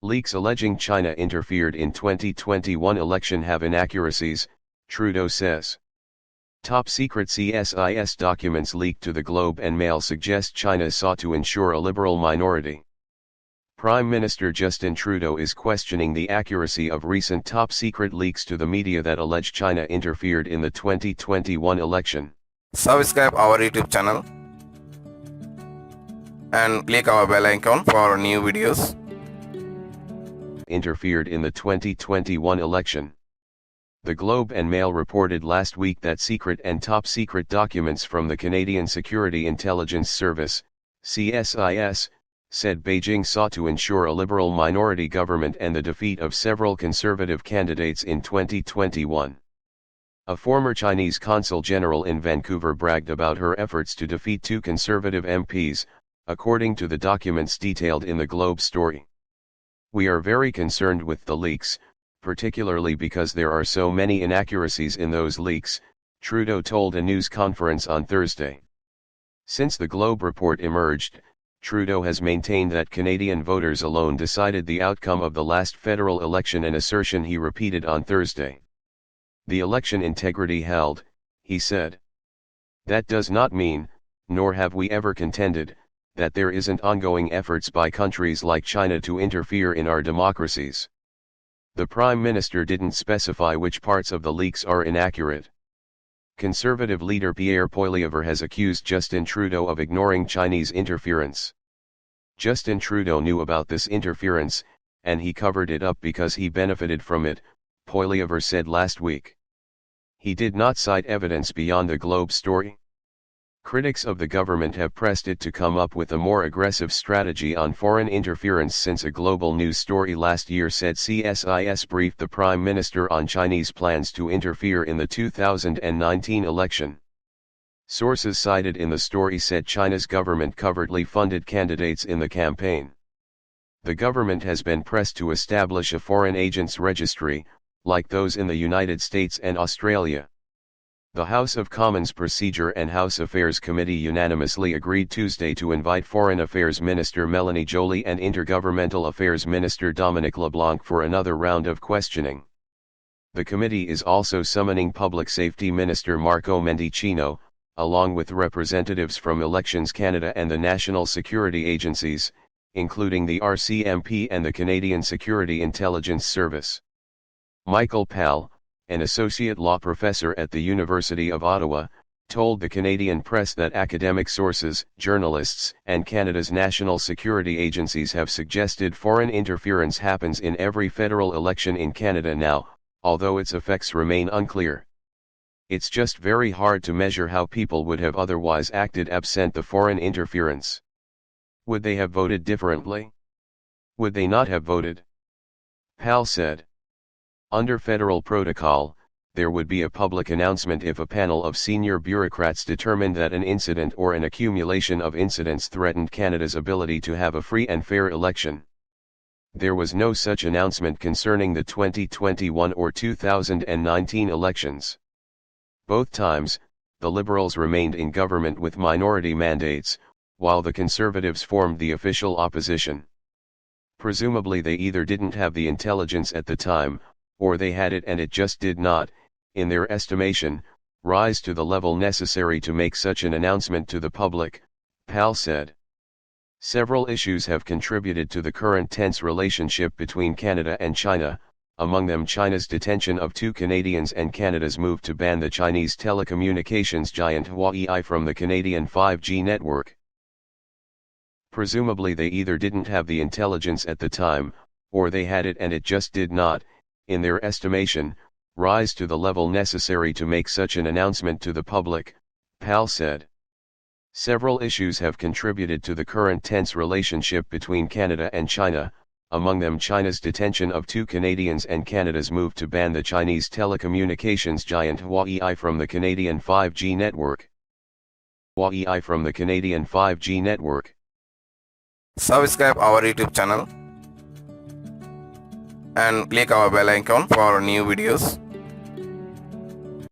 Leaks alleging China interfered in 2021 election have inaccuracies, Trudeau says. Top-secret CSIS documents leaked to the Globe and Mail suggest China sought to ensure a liberal minority. Prime Minister Justin Trudeau is questioning the accuracy of recent top-secret leaks to the media that allege China interfered in the 2021 election. Subscribe our YouTube channel and click our bell icon for new videos. Interfered in the 2021 election. The Globe and Mail reported last week that secret and top-secret documents from the Canadian Security Intelligence Service, CSIS, said Beijing sought to ensure a liberal minority government and the defeat of several conservative candidates in 2021. A former Chinese consul general in Vancouver bragged about her efforts to defeat two conservative MPs, according to the documents detailed in the Globe story. "We are very concerned with the leaks, particularly because there are so many inaccuracies in those leaks," Trudeau told a news conference on Thursday. Since the Globe report emerged, Trudeau has maintained that Canadian voters alone decided the outcome of the last federal election, an assertion he repeated on Thursday. "The election integrity held," he said. "That does not mean, nor have we ever contended, that there isn't ongoing efforts by countries like China to interfere in our democracies." The Prime Minister didn't specify which parts of the leaks are inaccurate. Conservative leader Pierre Poilievre has accused Justin Trudeau of ignoring Chinese interference. "Justin Trudeau knew about this interference, and he covered it up because he benefited from it," Poilievre said last week. He did not cite evidence beyond the Globe story. Critics of the government have pressed it to come up with a more aggressive strategy on foreign interference since a global news story last year said CSIS briefed the Prime Minister on Chinese plans to interfere in the 2019 election. Sources cited in the story said China's government covertly funded candidates in the campaign. The government has been pressed to establish a foreign agents registry, like those in the United States and Australia. The House of Commons Procedure and House Affairs Committee unanimously agreed Tuesday to invite Foreign Affairs Minister Melanie Joly and Intergovernmental Affairs Minister Dominic LeBlanc for another round of questioning. The committee is also summoning Public Safety Minister Marco Mendicino, along with representatives from Elections Canada and the national security agencies, including the RCMP and the Canadian Security Intelligence Service. Michael Pal, an associate law professor at the University of Ottawa, told the Canadian press that academic sources, journalists, and Canada's national security agencies have suggested foreign interference happens in every federal election in Canada now, although its effects remain unclear. "It's just very hard to measure how people would have otherwise acted absent the foreign interference. Would they have voted differently? Would they not have voted?" Pal said. Under federal protocol, there would be a public announcement if a panel of senior bureaucrats determined that an incident or an accumulation of incidents threatened Canada's ability to have a free and fair election. There was no such announcement concerning the 2021 or 2019 elections. Both times, the Liberals remained in government with minority mandates, while the Conservatives formed the official opposition. Presumably they either didn't have the intelligence at the time, or they had it and it just did not, in their estimation, rise to the level necessary to make such an announcement to the public, Pal said. Several issues have contributed to the current tense relationship between Canada and China, among them China's detention of two Canadians and Canada's move to ban the Chinese telecommunications giant Huawei from the Canadian 5G network. Presumably they either didn't have the intelligence at the time, or they had it and it just did not, in their estimation, rise to the level necessary to make such an announcement to the public, Pal said. Several issues have contributed to the current tense relationship between Canada and China, among them China's detention of two Canadians and Canada's move to ban the Chinese telecommunications giant Huawei from the Canadian 5G network. Huawei from the Canadian 5G network. Subscribe our YouTube channel and click our bell icon for new videos.